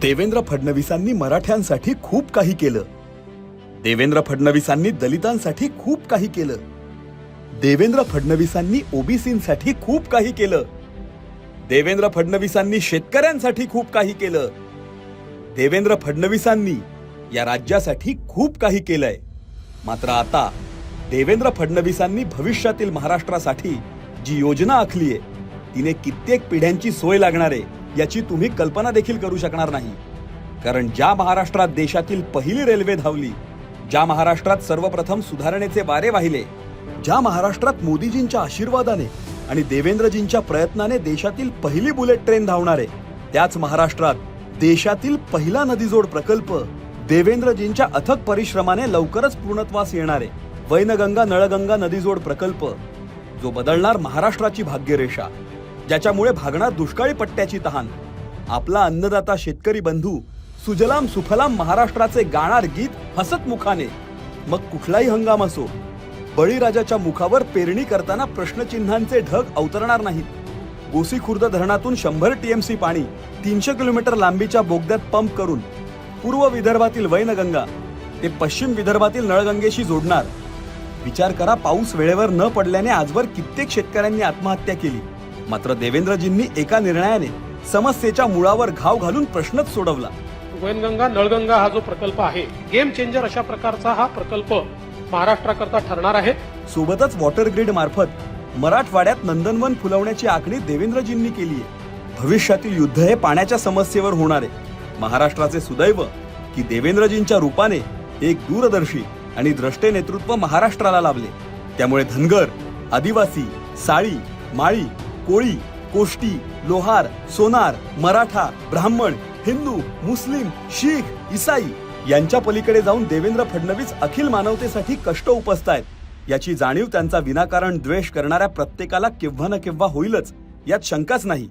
देवेंद्र फडणवीसांनी मराठ्यांसाठी खूप काही केलं. देवेंद्र फडणवीसांनी दलितांसाठी खूप काही केलं. देवेंद्र फडणवीसांनी ओबीसींसाठी खूप काही केलं. देवेंद्र फडणवीसांनी शेतकऱ्यांसाठी खूप काही केलं. देवेंद्र फडणवीसांनी या राज्यासाठी खूप काही केलंय. मात्र आता देवेंद्र फडणवीसांनी भविष्यातील महाराष्ट्रासाठी जी योजना आखलीये तिने कित्येक पिढ्यांची सोय लागणार आहे याची तुम्ही कल्पना देखील करू शकणार नाही. कारण ज्या महाराष्ट्रात देशातील पहिली रेल्वे धावली, ज्या महाराष्ट्रात सर्वप्रथम सुधारणेचे वारे वाहिले, ज्या महाराष्ट्रात मोदीजींच्या आशीर्वादाने आणि देवेंद्रजींच्या प्रयत्नाने देशातील पहिली बुलेट ट्रेन धावणार आहे, त्याच महाराष्ट्रात देशातील पहिला नदीजोड प्रकल्प देवेंद्रजींच्या अथक परिश्रमाने लवकरच पूर्णत्वास येणार आहे. वैनगंगा नळगंगा नदीजोड प्रकल्प जो बदलणार महाराष्ट्राची भाग्यरेषा, ज्याच्यामुळे भागणार दुष्काळी पट्ट्याची तहान. आपला अन्नदाता शेतकरी बंधू सुजलाम सुफलाम महाराष्ट्राचे गाणार गीत हसत मुखाने. मग कुठलाही हंगाम असो, बळीराजाच्या मुखावर पेरणी करताना प्रश्नचिन्हांचे ढग अवतरणार नाहीत. गोसीखुर्द धरणातून 100 TMC पाणी 300 किलोमीटर लांबीच्या बोगद्यात पंप करून पूर्व विदर्भातील वैनगंगा ते पश्चिम विदर्भातील नळगंगेशी जोडणार. विचार करा, पाऊस वेळेवर न पडल्याने आजवर कित्येक शेतकऱ्यांनी आत्महत्या केली. मात्र देवेंद्रजींनी एका निर्णयाने समस्येच्या मुळावर घाव घालून प्रश्नच सोडवला. वैनगंगा नळगंगा हा जो प्रकल्प आहे, गेम चेंजर अशा प्रकारचा हा प्रकल्प महाराष्ट्राकरता ठरणार आहे. सोबतच वॉटर ग्रीड मार्फत मराठवाड्यात नंदनवन फुलवण्याची आखणी देवेंद्रजींनी केली आहे. भविष्यातील युद्ध हे पाण्याच्या समस्येवर होणार आहे. महाराष्ट्राचे सुदैव की देवेंद्रजींच्या रूपाने एक दूरदर्शी आणि द्रष्टे नेतृत्व महाराष्ट्राला लाभले. त्यामुळे धनगर, आदिवासी, साळी, माळी, कोळी, कोष्टी, लोहार, सोनार, मराठा, ब्राह्मण, हिंदू, मुस्लिम, शीख, ईसाई यांच्या पलीकडे जाऊन देवेंद्र फडणवीस अखिल मानवतेसाठी कष्ट उपसतायत. याची जाणीव त्यांचा विनाकारण द्वेष करणाऱ्या प्रत्येकाला केव्हा ना केव्हा होईलच, यात शंकाच नाही.